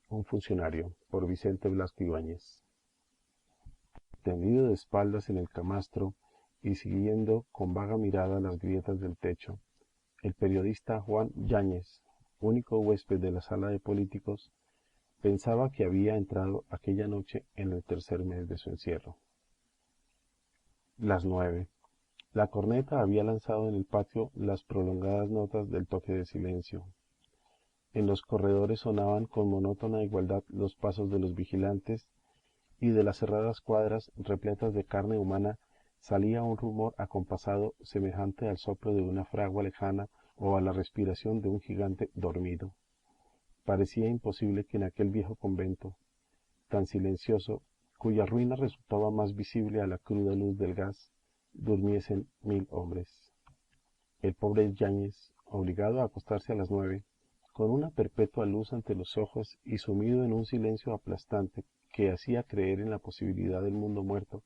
Un funcionario, por Vicente Blasco Ibáñez. Tendido de espaldas en el camastro y siguiendo con vaga mirada las grietas del techo, el periodista Juan Yáñez, único huésped de la sala de políticos, pensaba que había entrado aquella noche en el tercer mes de su encierro. Las 9. La corneta había lanzado en el patio las prolongadas notas del toque de silencio. En los corredores sonaban con monótona igualdad los pasos de los vigilantes y de las cerradas cuadras repletas de carne humana salía un rumor acompasado semejante al soplo de una fragua lejana o a la respiración de un gigante dormido. Parecía imposible que en aquel viejo convento, tan silencioso, cuya ruina resultaba más visible a la cruda luz del gas, durmiesen 1000 hombres. El pobre Yáñez, obligado a acostarse a las 9, con una perpetua luz ante los ojos y sumido en un silencio aplastante que hacía creer en la posibilidad del mundo muerto,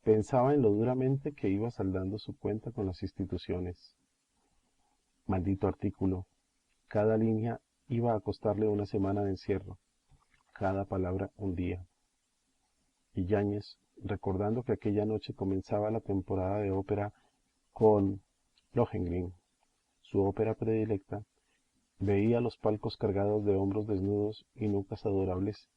pensaba en lo duramente que iba saldando su cuenta con las instituciones. Maldito artículo. Cada línea iba a costarle una semana de encierro, cada palabra un día. Y Yáñez, recordando que aquella noche comenzaba la temporada de ópera con Lohengrin, su ópera predilecta, veía los palcos cargados de hombros desnudos y nucas adorables,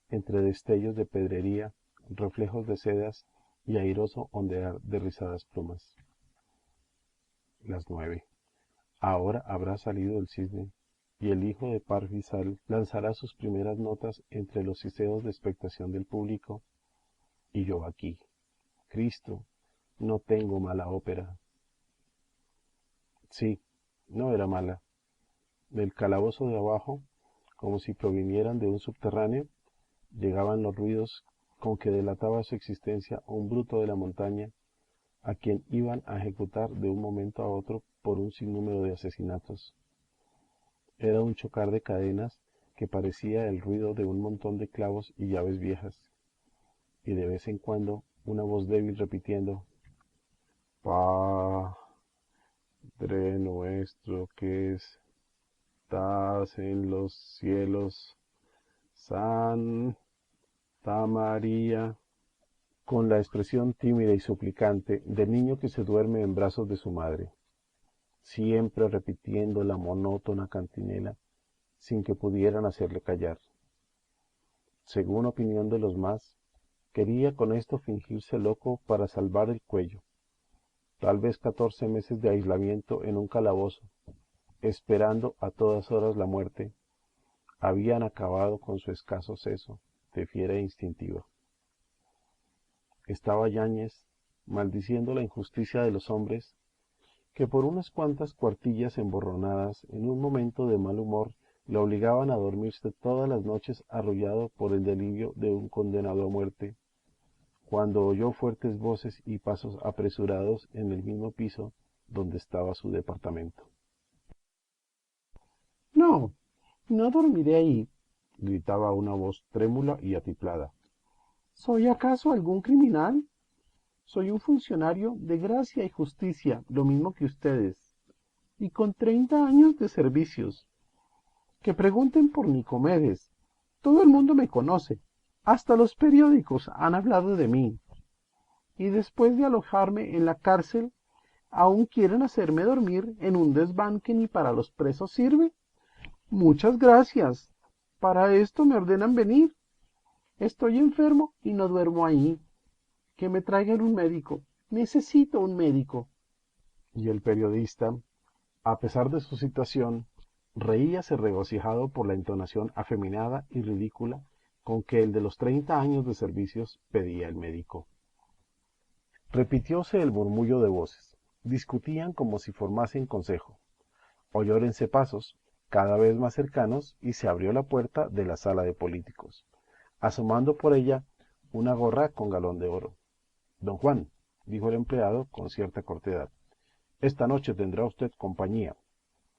entre destellos de pedrería, reflejos de sedas y airoso ondear de rizadas plumas. Las 9. Ahora habrá salido el cisne, y el hijo de Parfisal lanzará sus primeras notas entre los siseos de expectación del público, y yo aquí. Cristo, no tengo mala ópera. Sí, no era mala. Del calabozo de abajo, como si provinieran de un subterráneo, llegaban los ruidos con que delataba su existencia un bruto de la montaña, a quien iban a ejecutar de un momento a otro por un sinnúmero de asesinatos. Era un chocar de cadenas que parecía el ruido de un montón de clavos y llaves viejas, y de vez en cuando una voz débil repitiendo: Padre nuestro que estás en los cielos, Santa María, con la expresión tímida y suplicante del niño que se duerme en brazos de su madre, siempre repitiendo la monótona cantinela sin que pudieran hacerle callar. Según opinión de los más, quería con esto fingirse loco para salvar el cuello. Tal vez 14 meses de aislamiento en un calabozo, esperando a todas horas la muerte, habían acabado con su escaso seso de fiera instintiva. Estaba Yáñez maldiciendo la injusticia de los hombres, que por unas cuantas cuartillas emborronadas en un momento de mal humor le obligaban a dormirse todas las noches arrullado por el delirio de un condenado a muerte, cuando oyó fuertes voces y pasos apresurados en el mismo piso donde estaba su departamento. No, no dormiré ahí, gritaba una voz trémula y atiplada. ¿Soy acaso algún criminal? Soy un funcionario de gracia y justicia, lo mismo que ustedes, y con 30 años de servicios. Que pregunten por Nicomedes. Todo el mundo me conoce. Hasta los periódicos han hablado de mí. Y después de alojarme en la cárcel, ¿aún quieren hacerme dormir en un desván que ni para los presos sirve? Muchas gracias. Para esto me ordenan venir. Estoy enfermo y no duermo ahí. Que me traigan un médico. Necesito un médico. Y el periodista, a pesar de su situación, reíase regocijado por la entonación afeminada y ridícula con que el de los 30 años de servicios pedía el médico. Repitióse el murmullo de voces. Discutían como si formasen consejo. Oyórense pasos, cada vez más cercanos, y se abrió la puerta de la sala de políticos, asomando por ella una gorra con galón de oro. Don Juan, dijo el empleado con cierta cortedad, esta noche tendrá usted compañía.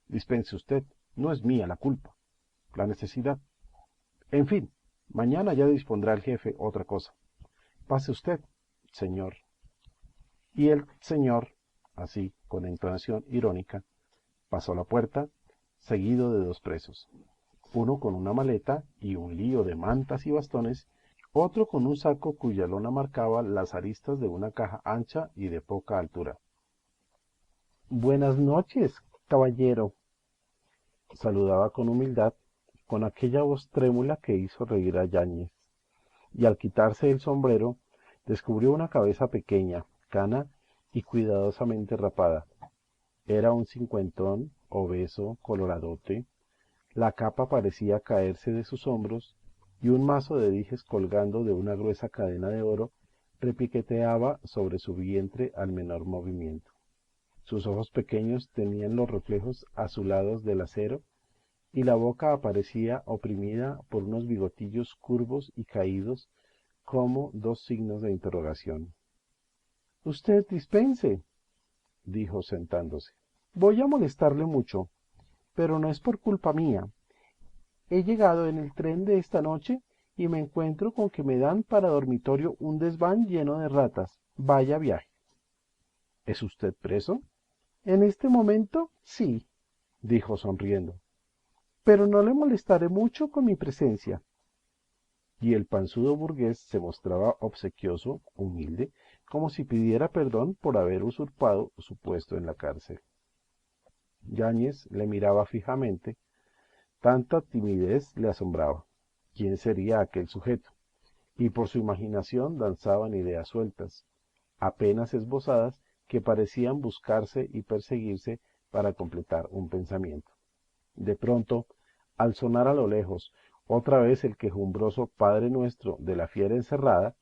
Dispense usted, no es mía la culpa, la necesidad. En fin, mañana ya dispondrá el jefe otra cosa. Pase usted, señor. Y el señor, así, con entonación irónica, pasó la puerta, seguido de dos presos. uno con una maleta y un lío de mantas y bastones, otro con un saco cuya lona marcaba las aristas de una caja ancha y de poca altura. Buenas noches, caballero, Saludaba con humildad, con aquella voz trémula que hizo reír a Yáñez, y al quitarse el sombrero descubrió una cabeza pequeña, cana y cuidadosamente rapada. Era un cincuentón, obeso, coloradote. La capa parecía caerse de sus hombros y un mazo de dijes colgando de una gruesa cadena de oro repiqueteaba sobre su vientre al menor movimiento. Sus ojos pequeños tenían los reflejos azulados del acero y la boca aparecía oprimida por unos bigotillos curvos y caídos como dos signos de interrogación. Usted dispense, Dijo sentándose. voy a molestarle mucho, pero no es por culpa mía. He llegado en el tren de esta noche y me encuentro con que me dan para dormitorio un desván lleno de ratas. Vaya viaje. ¿Es usted preso? En este momento, sí, Dijo sonriendo. pero no le molestaré mucho con mi presencia. Y el panzudo burgués se mostraba obsequioso, humilde, como si pidiera perdón por haber usurpado su puesto en la cárcel. Yáñez le miraba fijamente. Tanta timidez le asombraba. ¿Quién sería aquel sujeto? Y por su imaginación danzaban ideas sueltas, apenas esbozadas, que parecían buscarse y perseguirse para completar un pensamiento. De pronto, al sonar a lo lejos otra vez el quejumbroso Padre Nuestro de la fiera encerrada,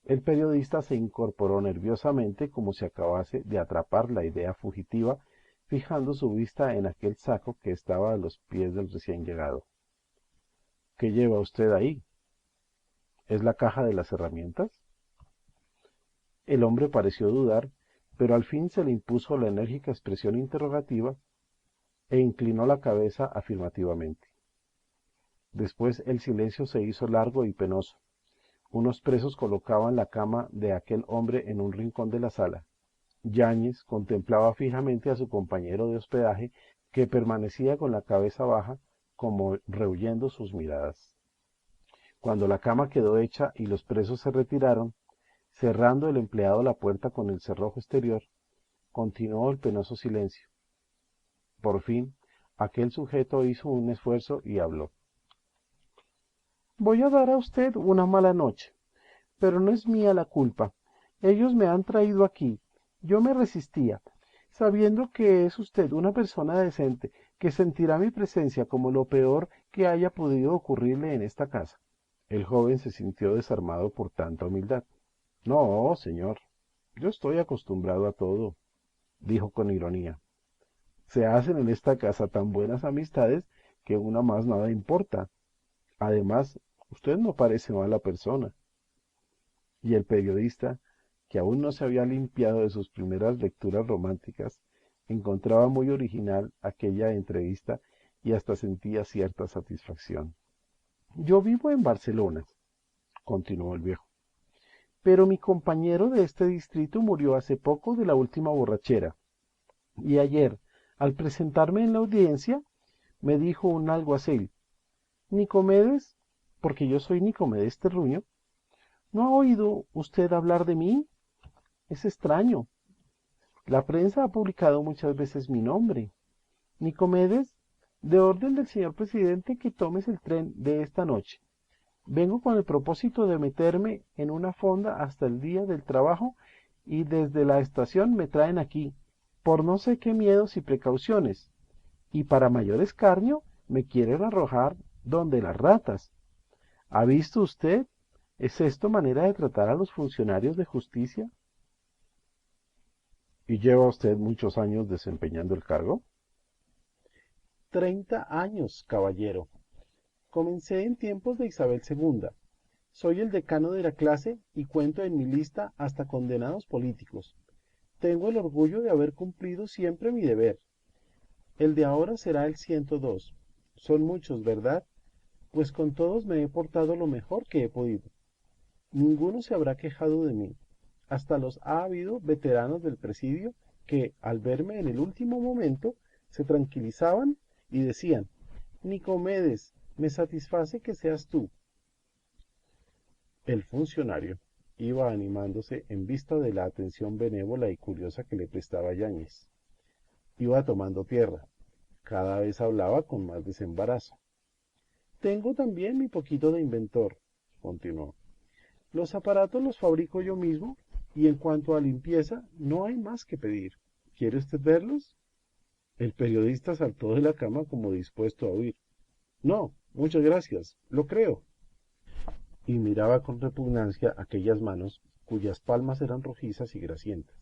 el periodista se incorporó nerviosamente como si acabase de atrapar la idea fugitiva, fijando su vista en aquel saco que estaba a los pies del recién llegado. ¿Qué lleva usted ahí? ¿Es la caja de las herramientas? El hombre pareció dudar, pero al fin se le impuso la enérgica expresión interrogativa e inclinó la cabeza afirmativamente. Después el silencio se hizo largo y penoso. Unos presos colocaban la cama de aquel hombre en un rincón de la sala. Yáñez contemplaba fijamente a su compañero de hospedaje, que permanecía con la cabeza baja, como rehuyendo sus miradas. Cuando la cama quedó hecha y los presos se retiraron, cerrando el empleado la puerta con el cerrojo exterior, continuó el penoso silencio. Por fin, aquel sujeto hizo un esfuerzo y habló. Voy a dar a usted una mala noche, pero no es mía la culpa. Ellos me han traído aquí. Yo me resistía, sabiendo que es usted una persona decente, que sentirá mi presencia como lo peor que haya podido ocurrirle en esta casa. El joven se sintió desarmado por tanta humildad. No, señor, yo estoy acostumbrado a todo, dijo con ironía. Se hacen en esta casa tan buenas amistades que una más nada importa. Además, usted no parece mala persona. Y el periodista, que aún no se había limpiado de sus primeras lecturas románticas, encontraba muy original aquella entrevista y hasta sentía cierta satisfacción. Yo vivo en Barcelona, Continuó el viejo. pero mi compañero de este distrito murió hace poco de la última borrachera. Y ayer, al presentarme en la audiencia, me dijo un alguacil, Nicomedes, porque yo soy Nicomedes Terruño, ¿no ha oído usted hablar de mí? Es extraño. La prensa ha publicado muchas veces mi nombre. Nicomedes, de orden del señor presidente que tomes el tren de esta noche. Vengo con el propósito de meterme en una fonda hasta el día del trabajo y desde la estación me traen aquí, por no sé qué miedos y precauciones, y para mayor escarnio me quieren arrojar donde las ratas. ¿Ha visto usted? ¿Es esto manera de tratar a los funcionarios de justicia? ¿Y lleva usted muchos años desempeñando el cargo? 30 años, caballero. Comencé en tiempos de Isabel II. Soy el decano de la clase y cuento en mi lista hasta condenados políticos. Tengo el orgullo de haber cumplido siempre mi deber. El de ahora será el 102. Son muchos, ¿verdad? Pues con todos me he portado lo mejor que he podido. Ninguno se habrá quejado de mí. Hasta los ha habido veteranos del presidio que, al verme en el último momento, se tranquilizaban y decían, Nicomedes, Me satisface que seas tú. El funcionario iba animándose en vista de la atención benévola y curiosa que le prestaba Yáñez. Iba tomando tierra. Cada vez hablaba con más desembarazo. Tengo también mi poquito de inventor, continuó. Los aparatos los fabrico yo mismo y en cuanto a limpieza no hay más que pedir. ¿Quiere usted verlos? El periodista saltó de la cama como dispuesto a huir. No, muchas gracias, lo creo. Y miraba con repugnancia aquellas manos cuyas palmas eran rojizas y grasientas,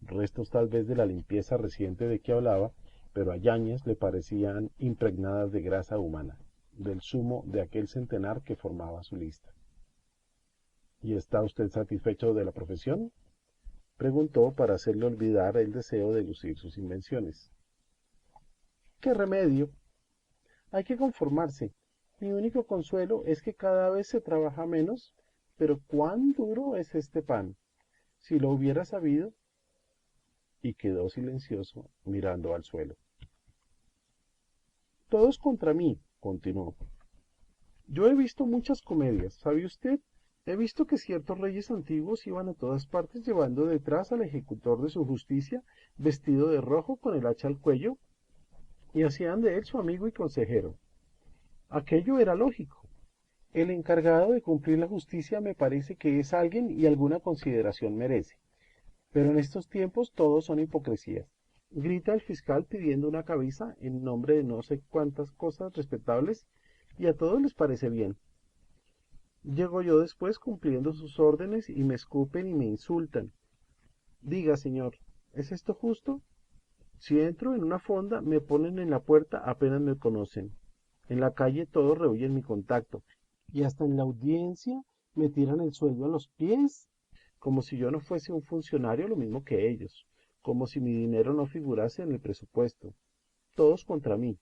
restos tal vez de la limpieza reciente de que hablaba, pero a Yáñez le parecían impregnadas de grasa humana, del zumo de aquel centenar que formaba su lista. ¿Y está usted satisfecho de la profesión? Preguntó para hacerle olvidar el deseo de lucir sus invenciones. ¿Qué remedio? Hay que conformarse. Mi único consuelo es que cada vez se trabaja menos, pero cuán duro es este pan. Si lo hubiera sabido. Y quedó silencioso mirando al suelo. Todos contra mí, continuó. Yo he visto muchas comedias, ¿sabe usted? He visto que ciertos reyes antiguos iban a todas partes llevando detrás al ejecutor de su justicia, vestido de rojo con el hacha al cuello, y hacían de él su amigo y consejero. Aquello era lógico. El encargado de cumplir la justicia me parece que es alguien y alguna consideración merece. Pero en estos tiempos todos son hipocresías. Grita el fiscal pidiendo una cabeza en nombre de no sé cuántas cosas respetables y a todos les parece bien. Llego yo después cumpliendo sus órdenes y me escupen y me insultan. Diga, señor, ¿es esto justo? Si entro en una fonda, me ponen en la puerta apenas me conocen. En la calle todos rehuyen mi contacto. Y hasta en la audiencia me tiran el sueldo a los pies, como si yo no fuese un funcionario lo mismo que ellos, como si mi dinero no figurase en el presupuesto. Todos contra mí.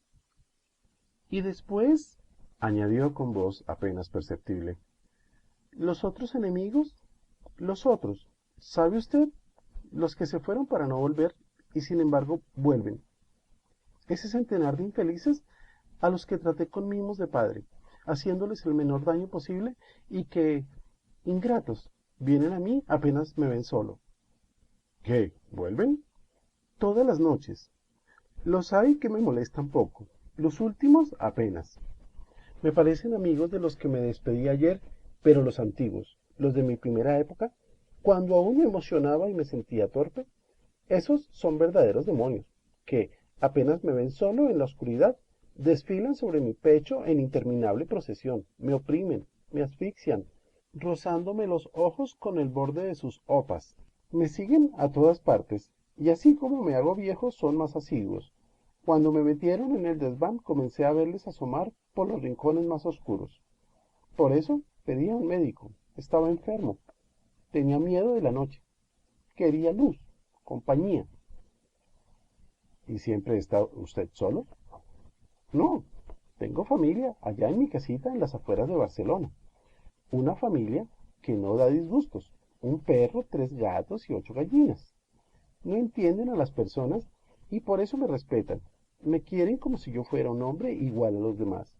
Y después, añadió con voz apenas perceptible, los otros enemigos, los otros, ¿sabe usted? Los que se fueron para no volver y sin embargo vuelven. Ese centenar de infelices a los que traté con mimos de padre, haciéndoles el menor daño posible y que, ingratos, vienen a mí apenas me ven solo. ¿Qué? ¿Vuelven? Todas las noches. Los hay que me molestan poco, los últimos apenas. Me parecen amigos de los que me despedí ayer, pero los antiguos, los de mi primera época, cuando aún me emocionaba y me sentía torpe, esos son verdaderos demonios, que, apenas me ven solo en la oscuridad, desfilan sobre mi pecho en interminable procesión, me oprimen, me asfixian, rozándome los ojos con el borde de sus hopas. Me siguen a todas partes, y así como me hago viejo son más asiduos. Cuando me metieron en el desván comencé a verles asomar por los rincones más oscuros. Por eso pedí a un médico. Estaba enfermo. Tenía miedo de la noche. Quería luz, compañía. ¿Y siempre está usted solo? No, tengo familia allá en mi casita en las afueras de Barcelona. Una familia que no da disgustos. Un perro, 3 gatos y 8 gallinas. No entienden a las personas y por eso me respetan. Me quieren como si yo fuera un hombre igual a los demás.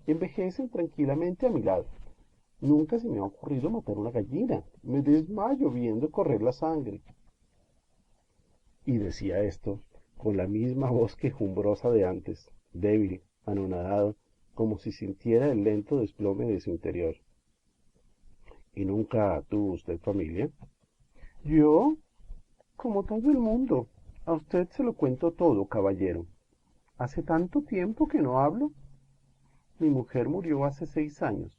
Envejecen tranquilamente a mi lado. Nunca se me ha ocurrido matar una gallina. Me desmayo viendo correr la sangre. Y decía esto con la misma voz quejumbrosa de antes, débil, anonadado, como si sintiera el lento desplome de su interior. ¿Y nunca tuvo usted familia? Yo, como todo el mundo. A usted se lo cuento todo, caballero. Hace tanto tiempo que no hablo. Mi mujer murió hace 6 años.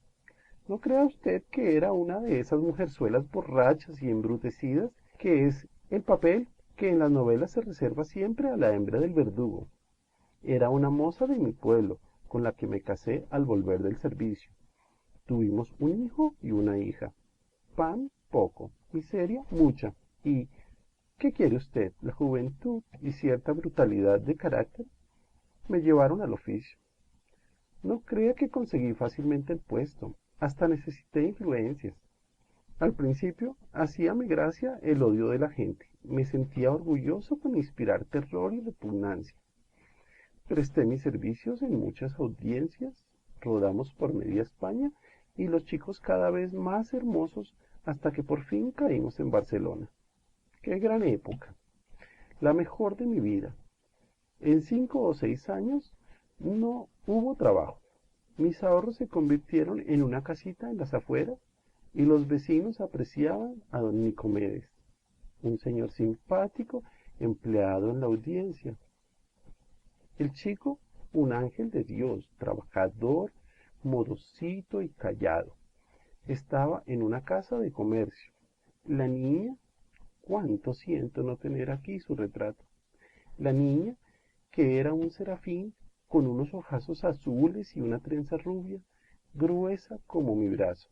No crea usted que era una de esas mujerzuelas borrachas y embrutecidas que es el papel que en las novelas se reserva siempre a la hembra del verdugo. Era una moza de mi pueblo, con la que me casé al volver del servicio. Tuvimos un hijo y una hija. Pan, poco. Miseria, mucha. Y, ¿qué quiere usted? La juventud y cierta brutalidad de carácter me llevaron al oficio. No crea que conseguí fácilmente el puesto. Hasta necesité influencias. Al principio hacíame gracia el odio de la gente. Me sentía orgulloso con inspirar terror y repugnancia. Presté mis servicios en muchas audiencias, rodamos por media España y los chicos cada vez más hermosos hasta que por fin caímos en Barcelona. ¡Qué gran época! La mejor de mi vida. En 5 o 6 años no hubo trabajo. Mis ahorros se convirtieron en una casita en las afueras y los vecinos apreciaban a don Nicomedes, un señor simpático empleado en la audiencia. El chico, un ángel de Dios, trabajador, modosito y callado. Estaba en una casa de comercio. La niña, cuánto siento no tener aquí su retrato. La niña, que era un serafín, con unos ojazos azules y una trenza rubia, gruesa como mi brazo,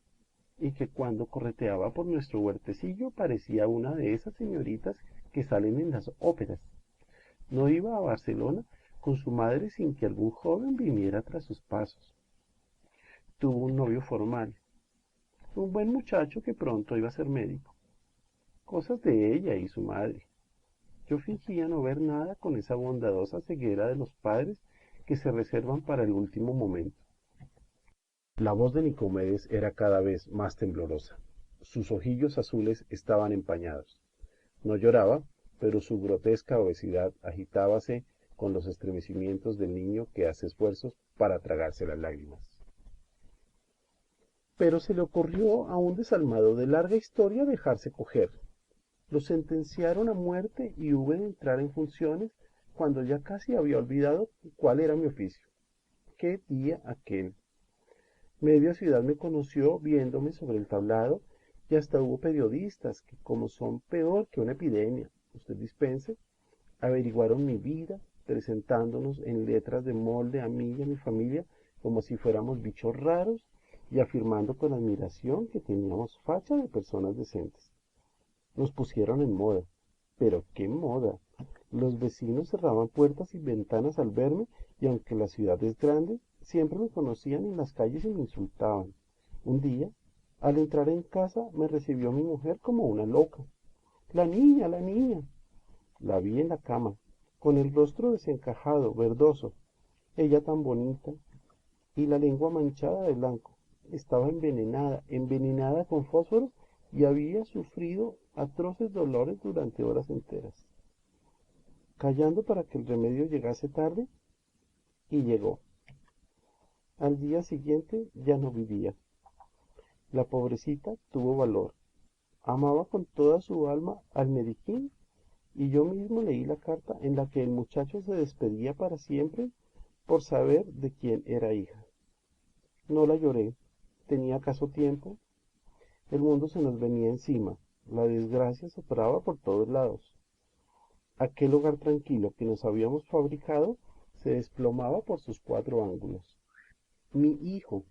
y que cuando correteaba por nuestro huertecillo parecía una de esas señoritas que salen en las óperas. No iba a Barcelona con su madre sin que algún joven viniera tras sus pasos. Tuvo un novio formal, un buen muchacho que pronto iba a ser médico. Cosas de ella y su madre. Yo fingía no ver nada con esa bondadosa ceguera de los padres que se reservan para el último momento. La voz de Nicomedes era cada vez más temblorosa. Sus ojillos azules estaban empañados. No lloraba, pero su grotesca obesidad agitábase con los estremecimientos del niño que hace esfuerzos para tragarse las lágrimas. Pero se le ocurrió a un desalmado de larga historia dejarse coger. Lo sentenciaron a muerte y hube de entrar en funciones cuando ya casi había olvidado cuál era mi oficio. ¡Qué día aquel! Media ciudad me conoció viéndome sobre el tablado y hasta hubo periodistas que, como son peor que una epidemia, usted dispense, averiguaron mi vida, presentándonos en letras de molde a mí y a mi familia como si fuéramos bichos raros y afirmando con admiración que teníamos facha de personas decentes. Nos pusieron en moda, pero qué moda. Los vecinos cerraban puertas y ventanas al verme y aunque la ciudad es grande, siempre me conocían en las calles y me insultaban. Un día, al entrar en casa, me recibió mi mujer como una loca. La niña, la niña. La vi en la cama, con el rostro desencajado, verdoso, ella tan bonita, y la lengua manchada de blanco. Estaba envenenada, envenenada con fósforos y había sufrido atroces dolores durante horas enteras. Callando para que el remedio llegase tarde, y llegó. Al día siguiente ya no vivía. La pobrecita tuvo valor. Amaba con toda su alma al Mediquín y yo mismo leí la carta en la que el muchacho se despedía para siempre por saber de quién era hija. No la lloré. ¿Tenía acaso tiempo? El mundo se nos venía encima. La desgracia soplaba por todos lados. Aquel hogar tranquilo que nos habíamos fabricado se desplomaba por sus 4 ángulos. Mi hijo.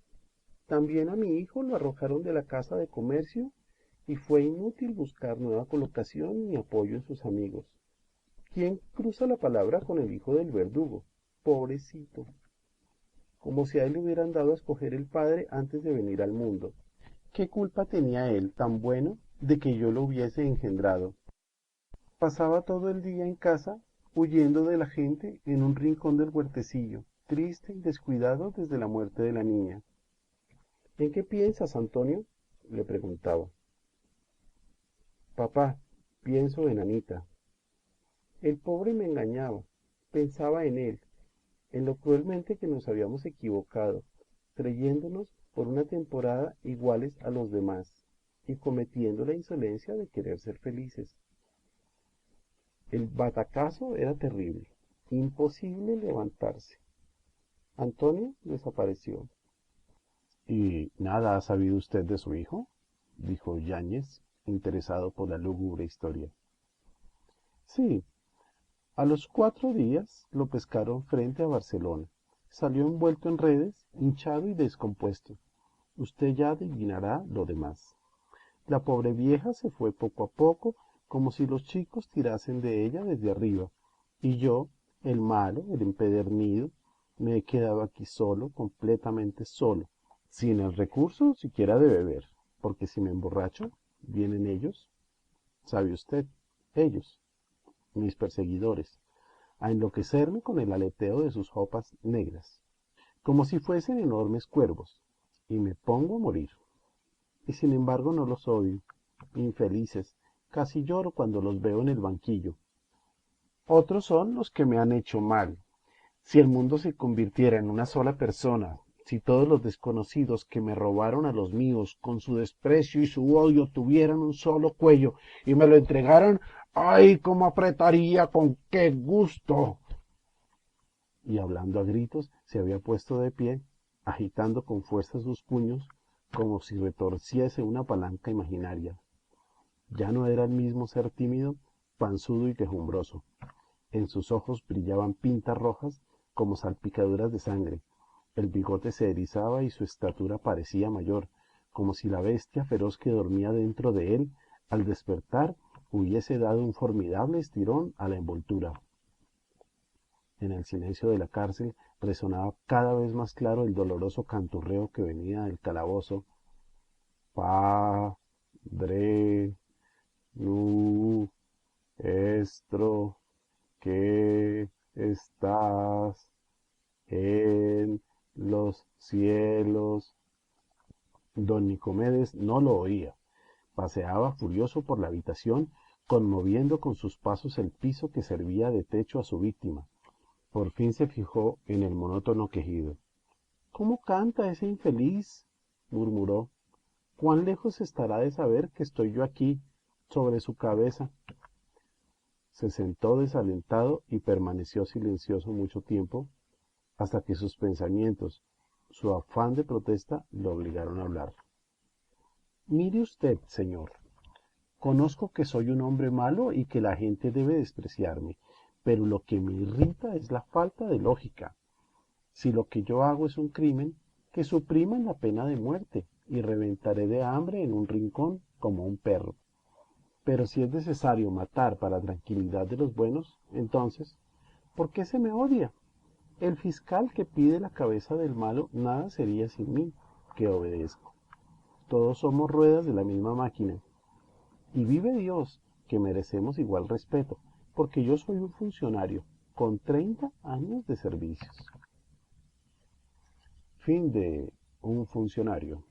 También a mi hijo lo arrojaron de la casa de comercio y fue inútil buscar nueva colocación ni apoyo en sus amigos. ¿Quién cruza la palabra con el hijo del verdugo? Pobrecito. Como si a él le hubieran dado a escoger el padre antes de venir al mundo. ¿Qué culpa tenía él, tan bueno, de que yo lo hubiese engendrado? Pasaba todo el día en casa, huyendo de la gente en un rincón del huertecillo, triste y descuidado desde la muerte de la niña. ¿En qué piensas, Antonio? Le preguntaba. Papá, pienso en Anita. El pobre me engañaba. Pensaba en él, en lo cruelmente que nos habíamos equivocado, creyéndonos por una temporada iguales a los demás y cometiendo la insolencia de querer ser felices. El batacazo era terrible, imposible levantarse. Antonio desapareció. ¿Y nada ha sabido usted de su hijo? Dijo Yáñez, interesado por la lúgubre historia. Sí, a los 4 días lo pescaron frente a Barcelona. Salió envuelto en redes, hinchado y descompuesto. Usted ya adivinará lo demás. La pobre vieja se fue poco a poco, como si los chicos tirasen de ella desde arriba, y yo, el malo, el empedernido, me he quedado aquí solo, completamente solo, sin el recurso siquiera de beber, porque si me emborracho, vienen ellos, sabe usted, ellos, mis perseguidores, a enloquecerme con el aleteo de sus jopas negras, como si fuesen enormes cuervos, y me pongo a morir. Y sin embargo no los odio, infelices, casi lloro cuando los veo en el banquillo. Otros son los que me han hecho mal. Si el mundo se convirtiera en una sola persona, si todos los desconocidos que me robaron a los míos con su desprecio y su odio tuvieran un solo cuello y me lo entregaran, ¡ay, cómo apretaría, con qué gusto! Y hablando a gritos, se había puesto de pie, agitando con fuerza sus puños, como si retorciese una palanca imaginaria. Ya no era el mismo ser tímido, panzudo y quejumbroso. En sus ojos brillaban pintas rojas como salpicaduras de sangre. El bigote se erizaba y su estatura parecía mayor, como si la bestia feroz que dormía dentro de él, al despertar, hubiese dado un formidable estirón a la envoltura. En el silencio de la cárcel resonaba cada vez más claro el doloroso canturreo que venía del calabozo. Padre nuestro que estás en los cielos. Don Nicomedes no lo oía. Paseaba furioso por la habitación, conmoviendo con sus pasos el piso que servía de techo a su víctima. Por fin se fijó en el monótono quejido. ¿Cómo canta ese infeliz?, murmuró. ¿Cuán lejos estará de saber que estoy yo aquí, sobre su cabeza? Se sentó desalentado y permaneció silencioso mucho tiempo, hasta que sus pensamientos, su afán de protesta, lo obligaron a hablar. Mire usted, señor, conozco que soy un hombre malo y que la gente debe despreciarme, pero lo que me irrita es la falta de lógica. Si lo que yo hago es un crimen, que supriman la pena de muerte y reventaré de hambre en un rincón como un perro. Pero si es necesario matar para tranquilidad de los buenos, entonces, ¿por qué se me odia? El fiscal que pide la cabeza del malo nada sería sin mí, que obedezco. Todos somos ruedas de la misma máquina. Y vive Dios, que merecemos igual respeto, porque yo soy un funcionario con 30 años de servicios. Fin de Un funcionario.